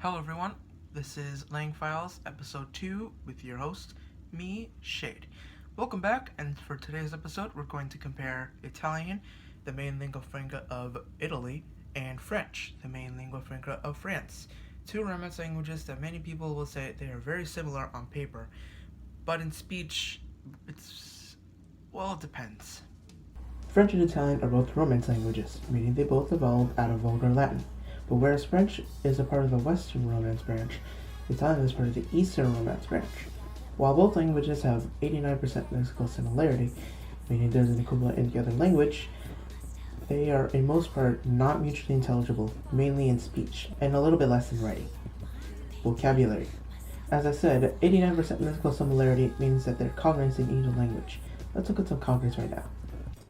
Hello everyone, this is Langfiles, episode 2, with your host, me, Shade. Welcome back, and for today's episode, we're going to compare Italian, the main lingua franca of Italy, and French, the main lingua franca of France. Two Romance languages that many people will say they are very similar on paper, but in speech, it depends. French and Italian are both Romance languages, meaning they both evolved out of Vulgar Latin. But whereas French is a part of the Western Romance branch, Italian is part of the Eastern Romance branch. While both languages have 89% lexical similarity, meaning there's an equivalent in the other language, they are in most part not mutually intelligible, mainly in speech, and a little bit less in writing. Vocabulary. As I said, 89% lexical similarity means that they're cognates in either language. Let's look at some cognates right now.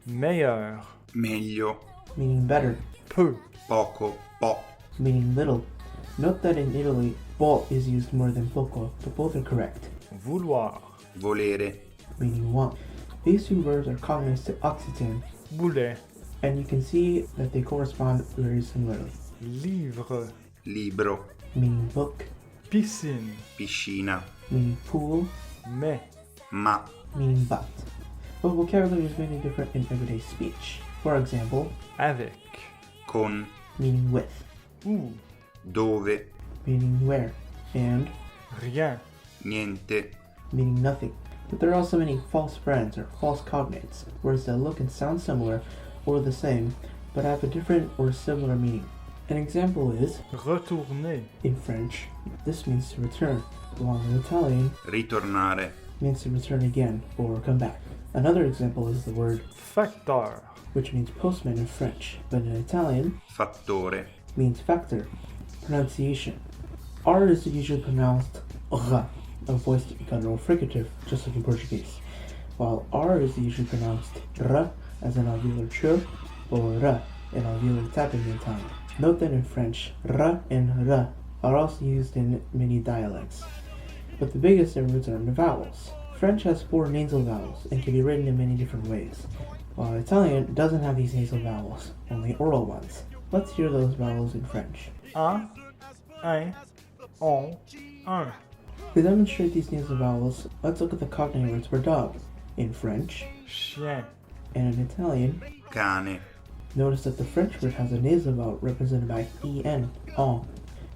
Meilleur, meglio, Meaning better, peu, poco, po, meaning little. Note that in Italy, po is used more than poco, but both are correct, vouloir, volere, meaning want. These two verbs are cognates to Occitan, boulet, and you can see that they correspond very similarly, livre, libro, meaning book, piscine, piscina, meaning pool, mais, ma, meaning but. But vocabulary is very different in everyday speech. For example, avec, con, meaning with, où, dove, meaning where, and rien, niente, meaning nothing. But there are also many false friends or false cognates, whereas they look and sound similar or the same, but have a different or similar meaning. An example is, retourner, in French, this means to return, while in Italian, ritornare, means to return again or come back. Another example is the word facteur, which means postman in French, but in Italian fattore, means factor. Pronunciation. R is usually pronounced R, a voiced guttural fricative, just like in Portuguese, while R is usually pronounced R as an alveolar ch or R, an alveolar tap in Italian. Note that in French, R and R are also used in many dialects, but the biggest difference are in the vowels. French has 4 nasal vowels and can be written in many different ways, while Italian doesn't have these nasal vowels, only oral ones. Let's hear those vowels in French. un, on, un, To demonstrate these nasal vowels, let's look at the cognate words for dog. In French chien, and in Italian, cane, notice that the French word has a nasal vowel represented by en,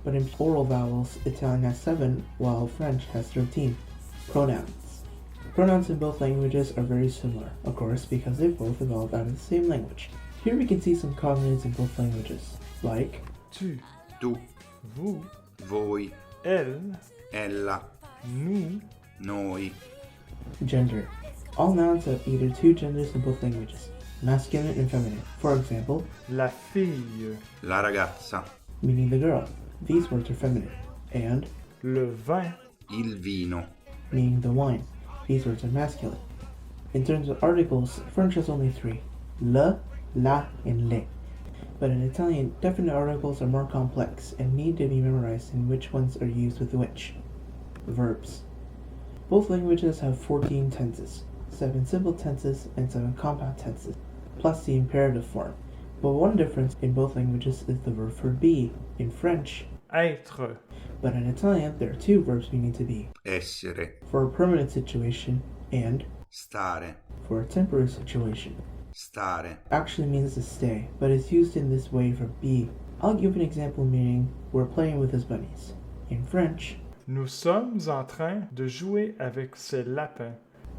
but in oral vowels, Italian has 7, while French has 13. Pronouns. Pronouns in both languages are very similar, of course, because they both evolved out of the same language. Here we can see some cognates in both languages, like tu, tu, vous, voi, elle, ella, nous, noi, gender. All nouns have either 2 genders in both languages, masculine and feminine. For example, la fille, la ragazza, meaning the girl. These words are feminine. And le vin, il vino, meaning the wine. These words are masculine. In terms of articles, French has only 3, le, la, and le. But in Italian, definite articles are more complex and need to be memorized in which ones are used with which. Verbs. Both languages have 14 tenses, 7 simple tenses and 7 compound tenses, plus the imperative form. But one difference in both languages is the verb for be. In French, être, but in Italian, there are 2 verbs meaning to be, essere, for a permanent situation and stare, for a temporary situation. stare, Actually means to stay, but is used in this way for be. I'll give an example meaning we're playing with his bunnies. In French, nous sommes en train de jouer avec ces lapins,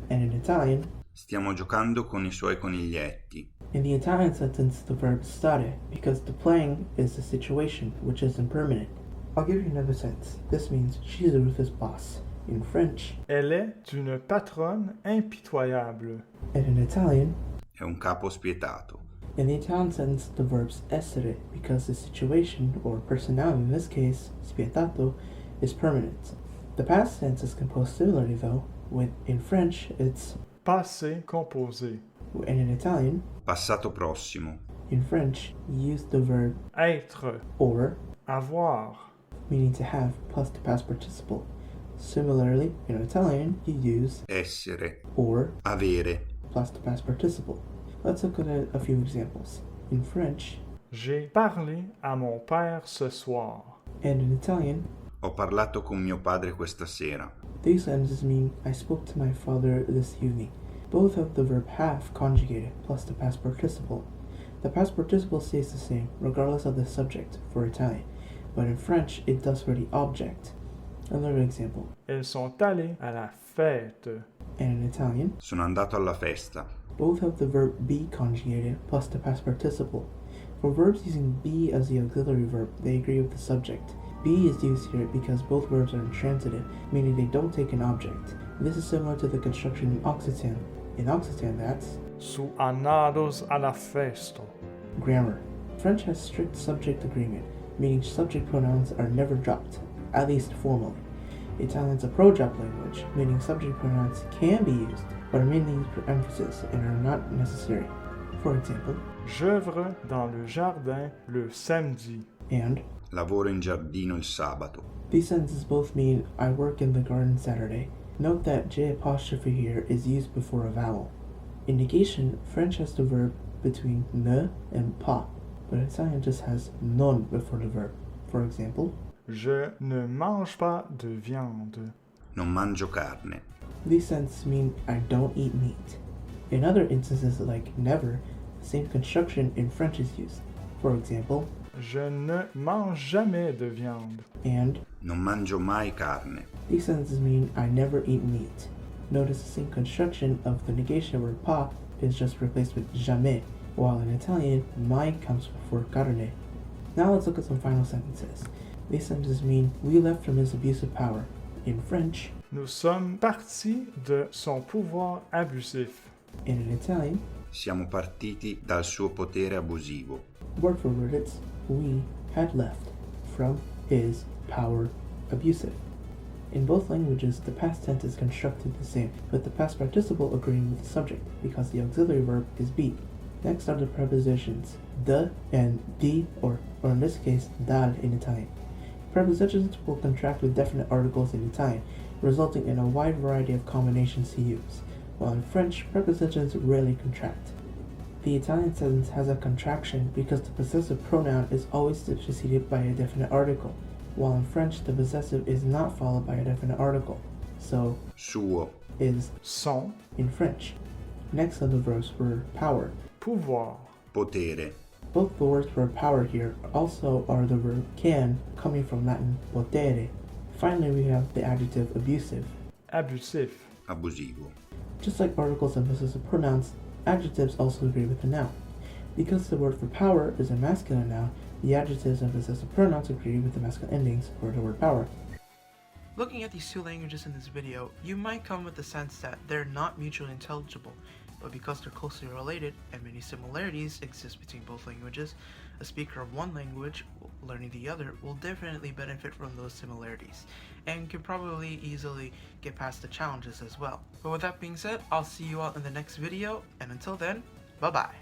and in Italian. stiamo giocando con i suoi coniglietti. In the Italian sentence, the verb stare, because the playing is the situation, which is impermanent. I'll give you another sense. This means she's a ruthless boss. In French, elle est une patronne impitoyable, and in Italian. È un capo spietato. In the Italian sentence, the verb's essere, because the situation, or personality in this case, spietato, is permanent. The past tense is composed similarly though, with in French it's passé composé, and in Italian. Passato prossimo. In French, you use the verb être, or, avoir, meaning to have, plus the past participle. Similarly, in Italian, you use essere, or avere, plus the past participle. Let's look at a few examples. In French, j'ai parlé à mon père ce soir, And in Italian, Ho parlato con mio padre questa sera. these sentences mean I spoke to my father this evening. Both have the verb have conjugated plus the past participle. The past participle stays the same regardless of the subject for Italian, but in French it does for the object. Another example. Elles sont allées à la fête. And in Italian, Sono andato alla festa. both have the verb be conjugated plus the past participle. For verbs using be as the auxiliary verb, they agree with the subject. Be is used here because both verbs are intransitive, meaning they don't take an object. This is similar to the construction in Occitan. In Occitan, that's Su andados a la festa. grammar. French has strict subject agreement, meaning subject pronouns are never dropped, at least formally. Italian's a pro-drop language, meaning subject pronouns can be used, but are mainly used for emphasis and are not necessary. For example, J'œuvre dans le jardin le samedi. and Lavoro in giardino il sabato. these sentences both mean I work in the garden Saturday. Note that J apostrophe here is used before a vowel. In negation, French has the verb between ne and pas, but Italian just has non before the verb. For example, Je ne mange pas de viande. Non mangio carne. these sentences mean I don't eat meat. In other instances like never, the same construction in French is used. For example, Je ne mange jamais de viande. and Non mangio mai carne. these sentences mean I never eat meat. Notice the same construction of the negation where pas is just replaced with jamais, while in Italian, mai comes before carne. Now let's look at some final sentences. These sentences mean we left from his abusive power. In French, Nous sommes partis de son pouvoir abusif. and in Italian, Siamo partiti dal suo potere abusivo. word for word it's we had left from his power abusive. In both languages, the past tense is constructed the same, with the past participle agreeing with the subject, because the auxiliary verb is be. Next are the prepositions de and di, or in this case, dal in Italian. Prepositions will contract with definite articles in Italian, resulting in a wide variety of combinations to use, while in French, prepositions rarely contract. The Italian sentence has a contraction because the possessive pronoun is always preceded by a definite article, while in French the possessive is not followed by a definite article, so Suo. is Son, in French. Next are the verbs for power. pouvoir. Potere. Both the words for power here also are the verb can, coming from Latin potere. Finally, we have the adjective abusive. Abusif. Abusivo. Just like articles and possessive pronouns, adjectives also agree with the noun. Because the word for power is a masculine noun, the adjectives and possessive pronouns agree with the masculine endings for the word power. Looking at these two languages in this video, you might come with the sense that they're not mutually intelligible, but because they're closely related and many similarities exist between both languages, a speaker of one language learning the other will definitely benefit from those similarities, and can probably easily get past the challenges as well. But with that being said, I'll see you all in the next video, and until then, bye bye.